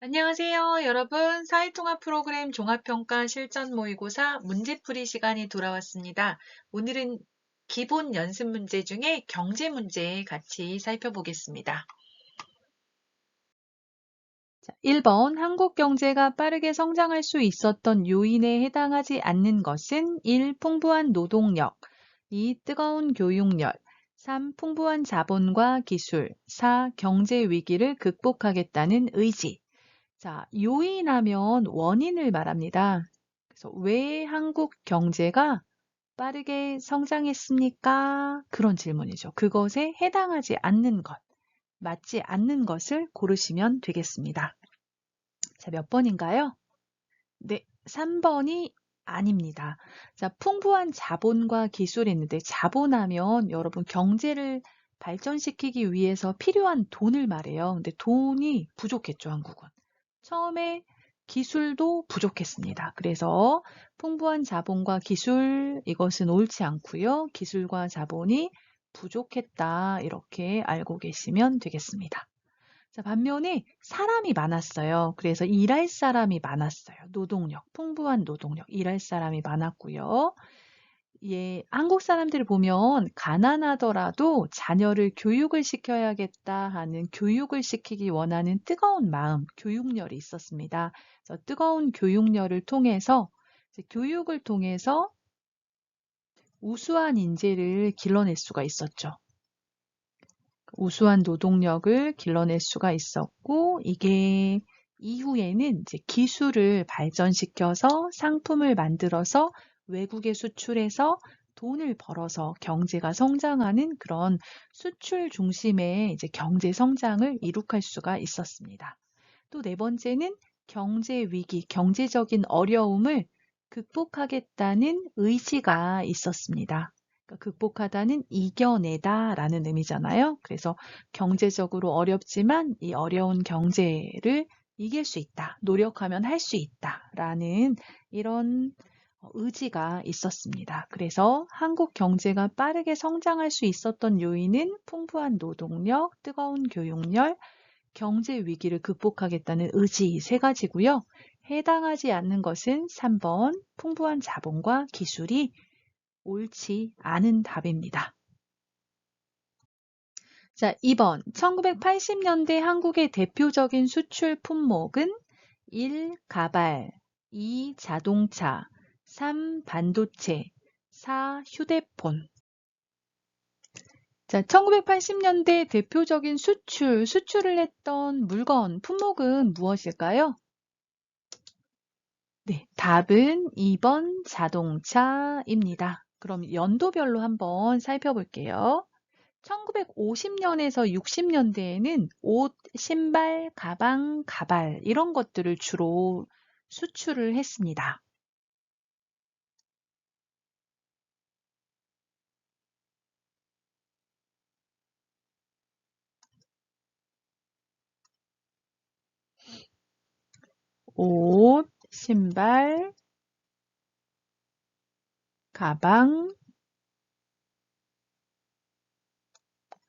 안녕하세요, 여러분. 사회통합 프로그램 종합평가 실전 모의고사 문제풀이 시간이 돌아왔습니다. 오늘은 기본 연습 문제 중에 경제 문제 같이 살펴보겠습니다. 자, 1번 한국 경제가 빠르게 성장할 수 있었던 요인에 해당하지 않는 것은 1. 풍부한 노동력, 2. 뜨거운 교육열, 3. 풍부한 자본과 기술, 4. 경제 위기를 극복하겠다는 의지. 자, 요인하면 원인을 말합니다. 그래서 왜 한국 경제가 빠르게 성장했습니까? 그런 질문이죠. 그것에 해당하지 않는 것, 맞지 않는 것을 고르시면 되겠습니다. 자, 몇 번인가요? 네, 3번이 아닙니다. 자, 풍부한 자본과 기술했는데 자본하면 여러분 경제를 발전시키기 위해서 필요한 돈을 말해요. 근데 돈이 부족했죠, 한국은. 처음에 기술도 부족했습니다. 그래서 풍부한 자본과 기술, 이것은 옳지 않고요. 기술과 자본이 부족했다. 이렇게 알고 계시면 되겠습니다. 자, 반면에 사람이 많았어요. 그래서 일할 사람이 많았어요. 노동력, 풍부한 노동력, 일할 사람이 많았고요. 예, 한국 사람들을 보면 가난하더라도 자녀를 교육을 시켜야겠다 하는 교육을 시키기 원하는 뜨거운 마음, 교육열이 있었습니다. 그래서 뜨거운 교육열을 통해서 교육을 통해서 우수한 인재를 길러낼 수가 있었죠. 우수한 노동력을 길러낼 수가 있었고, 이게 이후에는 이제 기술을 발전시켜서 상품을 만들어서 외국에 수출해서 돈을 벌어서 경제가 성장하는 그런 수출 중심의 이제 경제 성장을 이룩할 수가 있었습니다. 또 네 번째는 경제 위기, 경제적인 어려움을 극복하겠다는 의지가 있었습니다. 그러니까 극복하다는 이겨내다라는 의미잖아요. 그래서 경제적으로 어렵지만 이 어려운 경제를 이길 수 있다, 노력하면 할 수 있다라는 이런 의지가 있었습니다. 그래서 한국 경제가 빠르게 성장할 수 있었던 요인은 풍부한 노동력, 뜨거운 교육열, 경제 위기를 극복하겠다는 의지 이 세 가지고요. 해당하지 않는 것은 3번 풍부한 자본과 기술이 옳지 않은 답입니다. 자, 2번 1980년대 한국의 대표적인 수출 품목은 1. 가발, 2. 자동차, 3. 반도체, 4. 휴대폰. 자, 1980년대 대표적인 수출을 했던 물건, 품목은 무엇일까요? 네, 답은 2번 자동차입니다. 그럼 연도별로 한번 살펴볼게요. 1950년에서 60년대에는 옷, 신발, 가방, 가발 이런 것들을 주로 수출을 했습니다. 옷, 신발, 가방,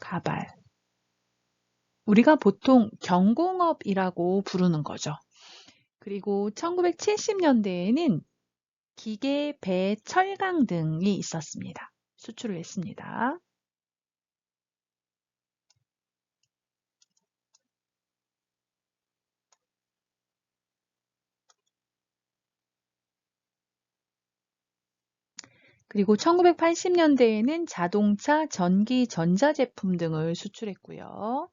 가발. 우리가 보통 경공업이라고 부르는 거죠. 그리고 1970년대에는 기계, 배, 철강 등이 있었습니다. 수출을 했습니다. 그리고 1980년대에는 자동차, 전기, 전자제품 등을 수출했고요.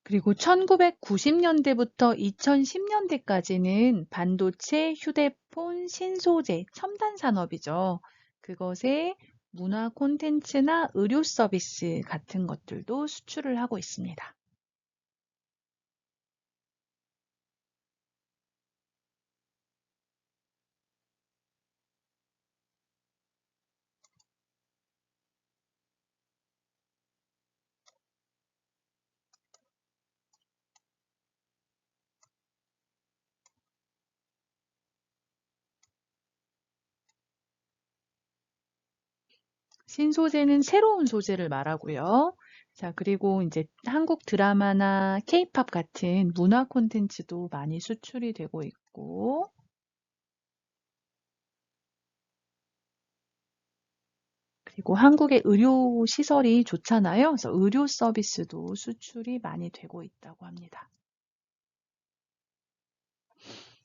그리고 1990년대부터 2010년대까지는 반도체, 휴대폰, 신소재, 첨단 산업이죠. 그것에 문화 콘텐츠나 의료 서비스 같은 것들도 수출을 하고 있습니다. 신소재는 새로운 소재를 말하고요. 자, 그리고 이제 한국 드라마나 케이팝 같은 문화 콘텐츠도 많이 수출이 되고 있고, 그리고 한국의 의료 시설이 좋잖아요. 그래서 의료 서비스도 수출이 많이 되고 있다고 합니다.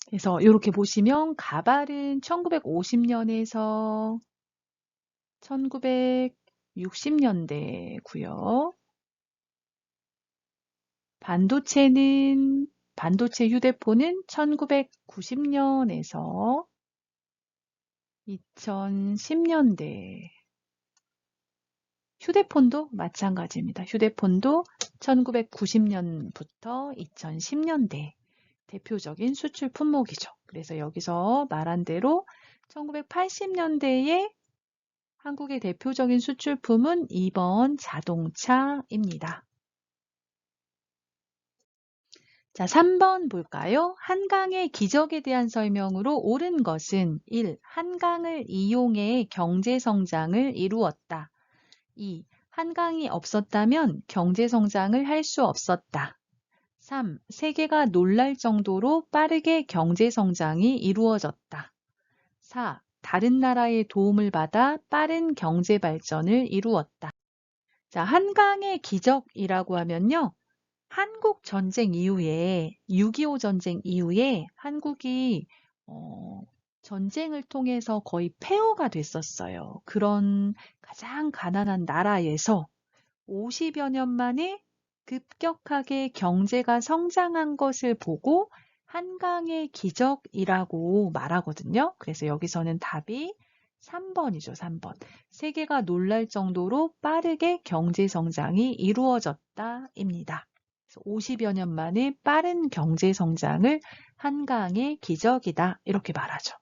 그래서 이렇게 보시면 가발은 1950년에서 1960년대고요. 반도체 휴대폰은 1990년에서 2010년대. 휴대폰도 마찬가지입니다. 휴대폰도 1990년부터 2010년대 대표적인 수출 품목이죠. 그래서 여기서 말한 대로 1980년대에 한국의 대표적인 수출품은 2번 자동차입니다. 자, 3번 볼까요? 한강의 기적에 대한 설명으로 옳은 것은 1. 한강을 이용해 경제 성장을 이루었다. 2. 한강이 없었다면 경제 성장을 할 수 없었다. 3. 세계가 놀랄 정도로 빠르게 경제 성장이 이루어졌다. 4. 다른 나라의 도움을 받아 빠른 경제 발전을 이루었다. 자, 한강의 기적이라고 하면요. 한국 전쟁 이후에 6.25 전쟁 이후에 한국이 전쟁을 통해서 거의 폐허가 됐었어요. 그런 가장 가난한 나라에서 50여 년 만에 급격하게 경제가 성장한 것을 보고 한강의 기적이라고 말하거든요. 그래서 여기서는 답이 3번이죠. 3번. 세계가 놀랄 정도로 빠르게 경제 성장이 이루어졌다입니다. 50여 년 만에 빠른 경제 성장을 한강의 기적이다. 이렇게 말하죠.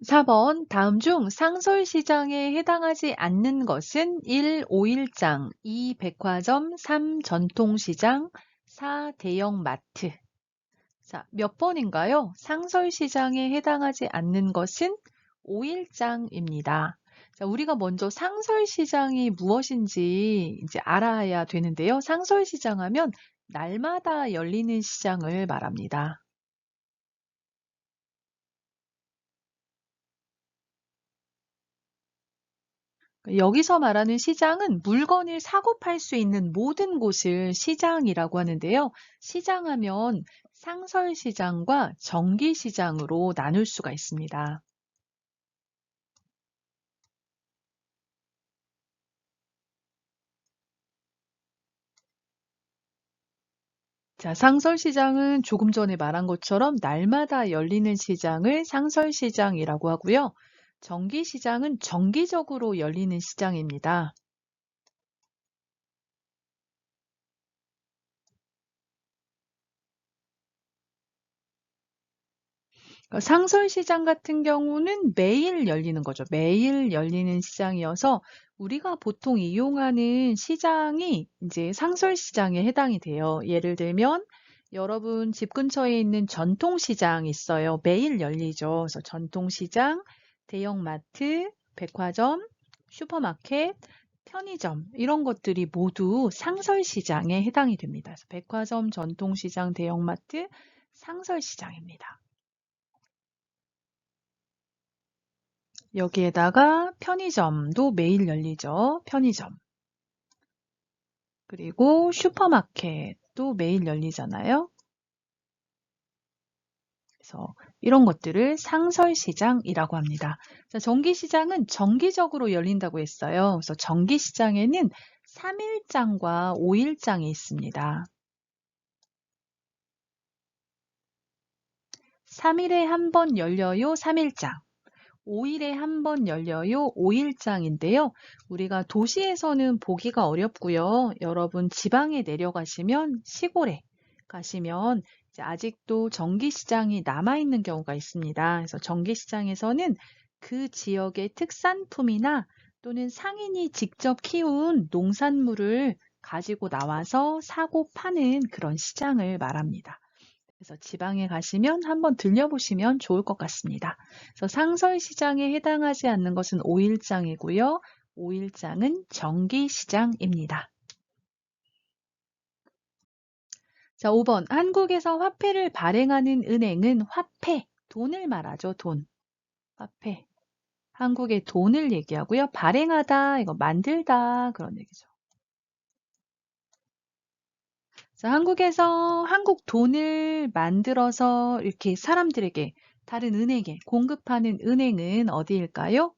4번 다음 중 상설시장에 해당하지 않는 것은 1. 오일장, 2. 백화점, 3. 전통시장, 4. 대형마트. 자, 몇 번인가요? 상설시장에 해당하지 않는 것은 오일장입니다. 자, 우리가 먼저 상설시장이 무엇인지 이제 알아야 되는데요. 상설시장 하면 날마다 열리는 시장을 말합니다. 여기서 말하는 시장은 물건을 사고 팔 수 있는 모든 곳을 시장이라고 하는데요. 시장하면 상설시장과 정기시장으로 나눌 수가 있습니다. 자, 상설시장은 조금 전에 말한 것처럼 날마다 열리는 시장을 상설시장이라고 하고요. 정기시장은 정기적으로 열리는 시장입니다. 상설시장 같은 경우는 매일 열리는 거죠. 매일 열리는 시장이어서 우리가 보통 이용하는 시장이 이제 상설시장에 해당이 돼요. 예를 들면 여러분 집 근처에 있는 전통시장 있어요. 매일 열리죠. 그래서 전통시장, 대형마트, 백화점, 슈퍼마켓, 편의점 이런 것들이 모두 상설시장에 해당이 됩니다. 그래서 백화점, 전통시장, 대형마트, 상설시장입니다. 여기에다가 편의점도 매일 열리죠. 편의점. 그리고 슈퍼마켓도 매일 열리잖아요. 그래서 이런 것들을 상설시장이라고 합니다. 자, 정기시장은 정기적으로 열린다고 했어요. 그래서 정기시장에는 3일장과 5일장이 있습니다. 3일에 한 번 열려요. 3일장. 5일에 한 번 열려요. 5일장인데요. 우리가 도시에서는 보기가 어렵고요. 여러분 지방에 내려가시면 시골에 가시면 이제 아직도 정기시장이 남아있는 경우가 있습니다. 그래서 정기시장에서는 그 지역의 특산품이나 또는 상인이 직접 키운 농산물을 가지고 나와서 사고 파는 그런 시장을 말합니다. 그래서 지방에 가시면 한번 들려보시면 좋을 것 같습니다. 그래서 상설시장에 해당하지 않는 것은 5일장이고요. 5일장은 정기시장입니다. 자, 5번. 한국에서 화폐를 발행하는 은행은 화폐, 돈을 말하죠. 돈. 화폐. 한국의 돈을 얘기하고요. 발행하다, 이거 만들다 그런 얘기죠. 자, 한국에서 한국 돈을 만들어서 이렇게 사람들에게 다른 은행에 공급하는 은행은 어디일까요?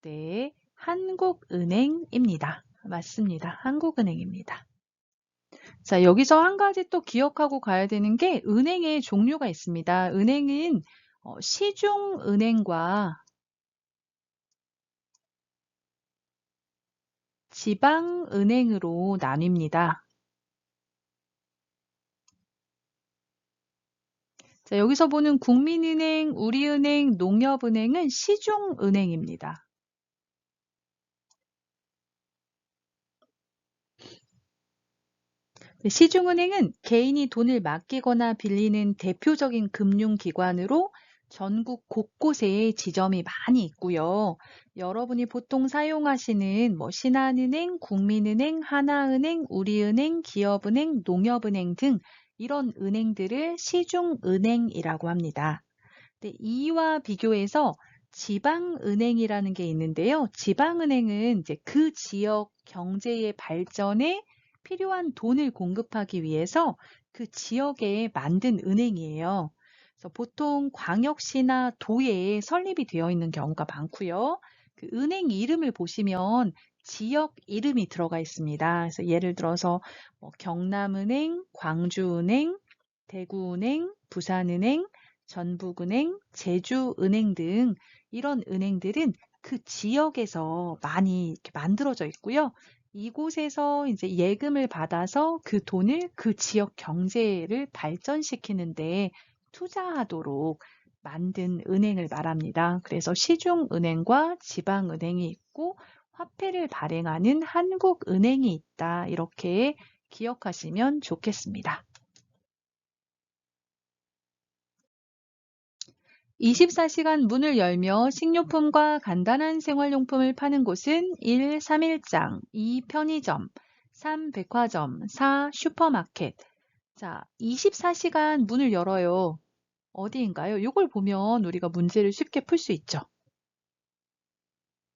네, 한국은행입니다. 맞습니다. 한국은행입니다. 자, 여기서 한 가지 또 기억하고 가야 되는 게 은행의 종류가 있습니다. 은행은 시중은행과 지방은행으로 나뉩니다. 자, 여기서 보는 국민은행, 우리은행, 농협은행은 시중은행입니다. 시중은행은 개인이 돈을 맡기거나 빌리는 대표적인 금융기관으로 전국 곳곳에 지점이 많이 있고요. 여러분이 보통 사용하시는 신한은행, 국민은행, 하나은행, 우리은행, 기업은행, 농협은행 등 이런 은행들을 시중은행이라고 합니다. 네, 이와 비교해서 지방은행이라는 게 있는데요. 지방은행은 이제 그 지역 경제의 발전에 필요한 돈을 공급하기 위해서 그 지역에 만든 은행이에요. 그래서 보통 광역시나 도에 설립이 되어 있는 경우가 많고요. 그 은행 이름을 보시면 지역 이름이 들어가 있습니다. 그래서 예를 들어서 경남은행, 광주은행, 대구은행, 부산은행, 전북은행, 제주은행 등 이런 은행들은 그 지역에서 많이 이렇게 만들어져 있고요. 이곳에서 이제 예금을 받아서 그 돈을 그 지역 경제를 발전시키는데 투자하도록 만든 은행을 말합니다. 그래서 시중은행과 지방은행이 있고 화폐를 발행하는 한국은행이 있다. 이렇게 기억하시면 좋겠습니다. 24시간 문을 열며 식료품과 간단한 생활용품을 파는 곳은 1. 3일장, 2. 편의점, 3. 백화점, 4. 슈퍼마켓. 자, 24시간 문을 열어요. 어디인가요? 이걸 보면 우리가 문제를 쉽게 풀 수 있죠.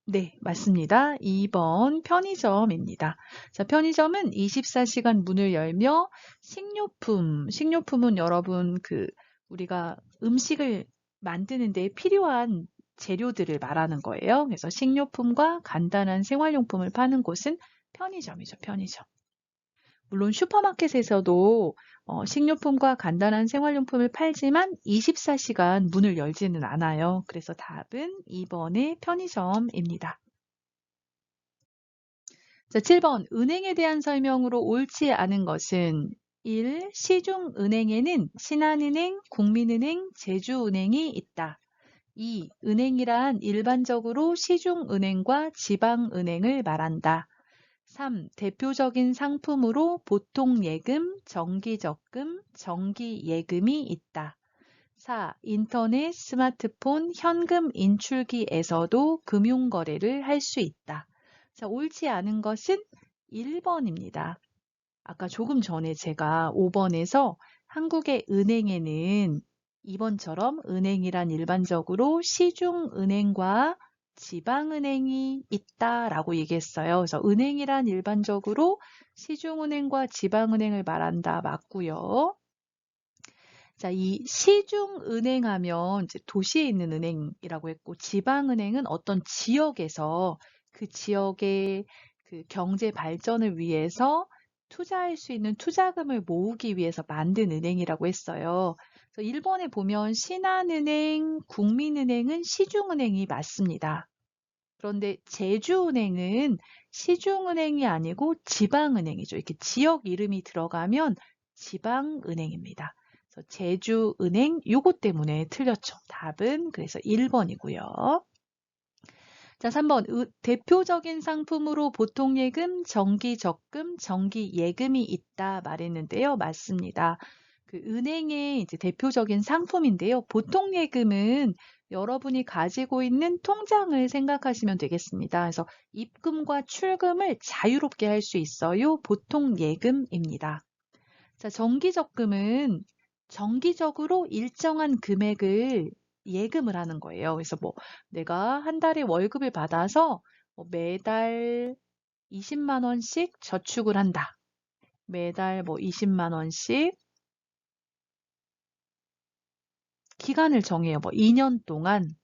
네, 맞습니다. 2번 편의점입니다. 자, 편의점은 24시간 문을 열며 식료품은 여러분 우리가 음식을 만드는 데 필요한 재료들을 말하는 거예요. 그래서 식료품과 간단한 생활용품을 파는 곳은 편의점이죠, 편의점. 물론 슈퍼마켓에서도 식료품과 간단한 생활용품을 팔지만 24시간 문을 열지는 않아요. 그래서 답은 2번의 편의점입니다. 자, 7번 은행에 대한 설명으로 옳지 않은 것은 1. 시중은행에는 신한은행, 국민은행, 제주은행이 있다. 2. 은행이란 일반적으로 시중은행과 지방은행을 말한다. 3. 대표적인 상품으로 보통예금, 정기적금, 정기예금이 있다. 4. 인터넷, 스마트폰, 현금 인출기에서도 금융거래를 할 수 있다. 자, 옳지 않은 것은 1번입니다. 아까 조금 전에 제가 5번에서 한국의 은행에는 2번처럼 은행이란 일반적으로 시중은행과 지방은행이 있다라고 얘기했어요. 그래서 은행이란 일반적으로 시중은행과 지방은행을 말한다. 맞고요. 자, 이 시중은행 하면 이제 도시에 있는 은행이라고 했고, 지방은행은 어떤 지역에서 그 지역의 그 경제 발전을 위해서 투자할 수 있는 투자금을 모으기 위해서 만든 은행이라고 했어요. 그래서 1번에 보면 신한은행, 국민은행은 시중은행이 맞습니다. 그런데 제주은행은 시중은행이 아니고 지방은행이죠. 이렇게 지역 이름이 들어가면 지방은행입니다. 그래서 제주은행 요것 때문에 틀렸죠. 답은 그래서 1번이고요. 자, 3번 대표적인 상품으로 보통예금, 정기적금, 정기예금이 있다 말했는데요. 맞습니다. 그 은행의 이제 대표적인 상품인데요. 보통 예금은 여러분이 가지고 있는 통장을 생각하시면 되겠습니다. 그래서 입금과 출금을 자유롭게 할 수 있어요. 보통 예금입니다. 자, 정기적금은 정기적으로 일정한 금액을 예금을 하는 거예요. 그래서 뭐 내가 한 달에 월급을 받아서 뭐 매달 20만 원씩 저축을 한다. 매달 뭐 20만 원씩 기간을 정해요. 뭐 2년 동안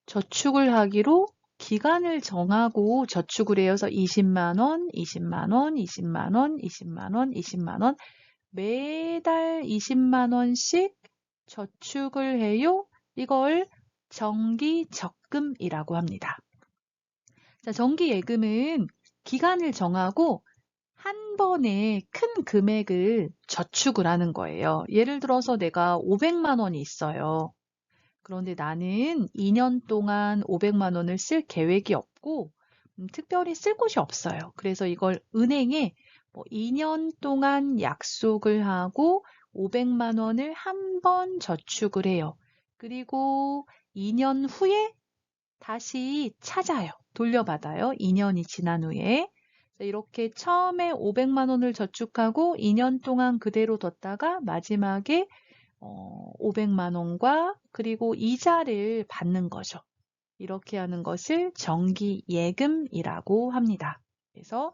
저축을 하기로 기간을 정하고 저축을 해요. 그래서 20만 원, 20만 원, 20만 원, 20만 원, 20만 원 매달 20만 원씩 저축을 해요. 이걸 정기적금이라고 합니다. 자, 정기예금은 기간을 정하고 한 번에 큰 금액을 저축을 하는 거예요. 예를 들어서 내가 500만 원이 있어요. 그런데 나는 2년 동안 500만 원을 쓸 계획이 없고 특별히 쓸 곳이 없어요. 그래서 이걸 은행에 뭐 2년 동안 약속을 하고 500만 원을 한 번 저축을 해요. 그리고 2년 후에 다시 찾아요. 돌려받아요. 2년이 지난 후에. 이렇게 처음에 500만 원을 저축하고 2년 동안 그대로 뒀다가 마지막에 500만 원과 그리고 이자를 받는 거죠. 이렇게 하는 것을 정기예금이라고 합니다. 그래서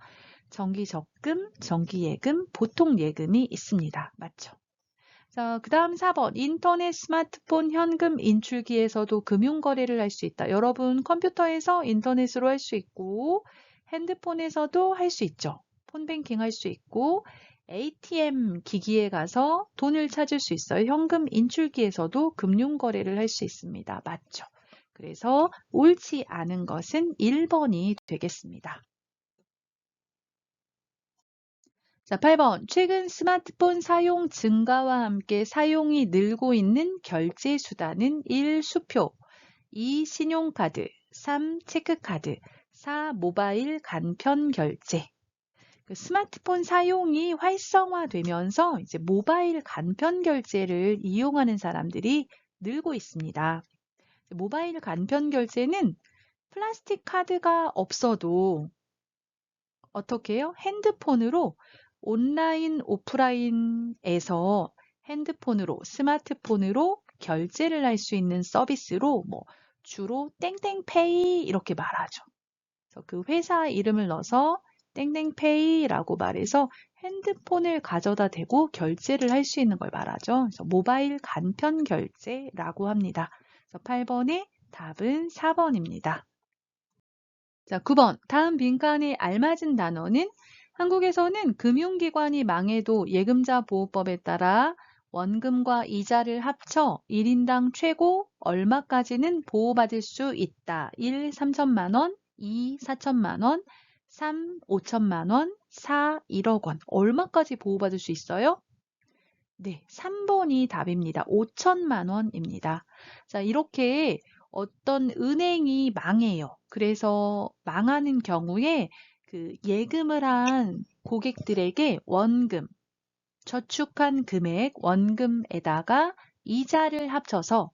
정기적금, 정기예금, 보통예금이 있습니다. 맞죠? 자, 그 다음 4번. 인터넷, 스마트폰, 현금, 인출기에서도 금융거래를 할 수 있다. 여러분 컴퓨터에서 인터넷으로 할 수 있고 핸드폰에서도 할 수 있죠. 폰뱅킹 할 수 있고 ATM 기기에 가서 돈을 찾을 수 있어요. 현금 인출기에서도 금융거래를 할 수 있습니다. 맞죠? 그래서 옳지 않은 것은 1번이 되겠습니다. 자, 8번. 최근 스마트폰 사용 증가와 함께 사용이 늘고 있는 결제 수단은 1. 수표, 2. 신용카드, 3. 체크카드, 4. 모바일 간편 결제. 그 스마트폰 사용이 활성화되면서 이제 모바일 간편 결제를 이용하는 사람들이 늘고 있습니다. 모바일 간편 결제는 플라스틱 카드가 없어도 어떻게 해요? 핸드폰으로 온라인, 오프라인에서 핸드폰으로, 스마트폰으로 결제를 할 수 있는 서비스로 뭐 주로 땡땡페이 이렇게 말하죠. 그래서 그 회사 이름을 넣어서 땡땡페이라고 말해서 핸드폰을 가져다 대고 결제를 할 수 있는 걸 말하죠. 그래서 모바일 간편 결제라고 합니다. 그래서 8번의 답은 4번입니다. 자, 9번. 다음 빈칸에 알맞은 단어는 한국에서는 금융기관이 망해도 예금자 보호법에 따라 원금과 이자를 합쳐 1인당 최고 얼마까지는 보호받을 수 있다. 1. 3천만 원, 2. 4천만 원, 3. 5천만 원, 4. 1억 원. 얼마까지 보호받을 수 있어요? 네, 3번이 답입니다. 5천만 원입니다. 자, 이렇게 어떤 은행이 망해요. 그래서 망하는 경우에 그 예금을 한 고객들에게 원금, 저축한 금액, 원금에다가 이자를 합쳐서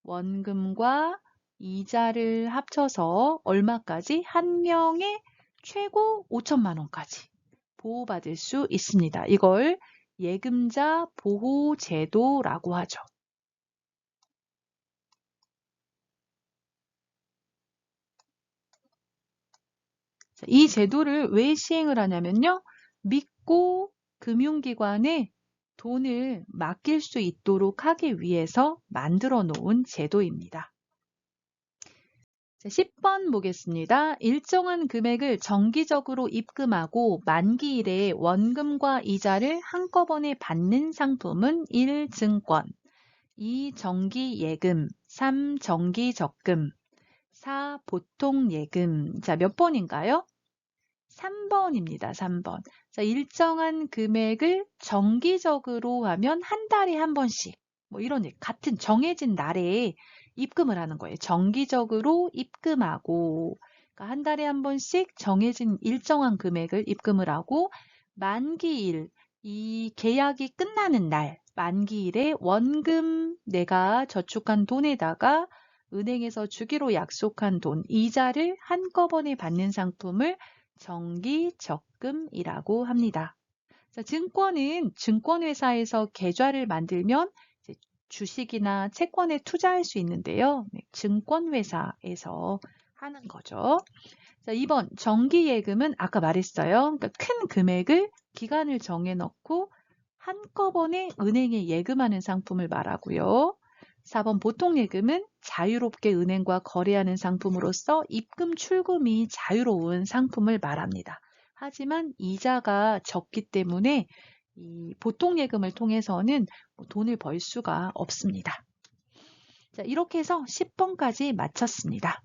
원금과 이자를 합쳐서 얼마까지? 한 명에 최고 5천만 원까지 보호받을 수 있습니다. 이걸 예금자 보호제도라고 하죠. 이 제도를 왜 시행을 하냐면요. 믿고 금융기관에 돈을 맡길 수 있도록 하기 위해서 만들어 놓은 제도입니다. 자, 10번 보겠습니다. 일정한 금액을 정기적으로 입금하고 만기일에 원금과 이자를 한꺼번에 받는 상품은 1. 증권, 2. 정기예금, 3. 정기적금, 4. 보통예금. 자, 몇 번인가요? 3번입니다. 3번. 자, 일정한 금액을 정기적으로 하면 한 달에 한 번씩 뭐 이런 같은 정해진 날에 입금을 하는 거예요. 정기적으로 입금하고 그러니까 한 달에 한 번씩 정해진 일정한 금액을 입금을 하고 만기일 이 계약이 끝나는 날, 만기일에 원금 내가 저축한 돈에다가 은행에서 주기로 약속한 돈, 이자를 한꺼번에 받는 상품을 정기적금이라고 합니다. 자, 증권은 증권회사에서 계좌를 만들면 이제 주식이나 채권에 투자할 수 있는데요. 네, 증권회사에서 하는 거죠. 자, 2번 정기예금은 아까 말했어요. 그러니까 큰 금액을 기간을 정해놓고 한꺼번에 은행에 예금하는 상품을 말하고요. 4번 보통예금은 자유롭게 은행과 거래하는 상품으로서 입금 출금이 자유로운 상품을 말합니다. 하지만 이자가 적기 때문에 이 보통예금을 통해서는 돈을 벌 수가 없습니다. 자, 이렇게 해서 10번까지 마쳤습니다.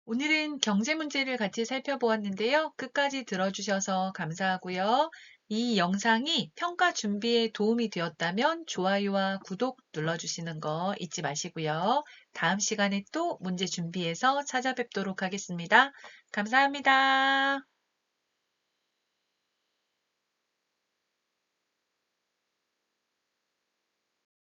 오늘은 경제 문제를 같이 살펴보았는데요. 끝까지 들어주셔서 감사하고요. 이 영상이 평가 준비에 도움이 되었다면 좋아요와 구독 눌러주시는 거 잊지 마시고요. 다음 시간에 또 문제 준비해서 찾아뵙도록 하겠습니다. 감사합니다.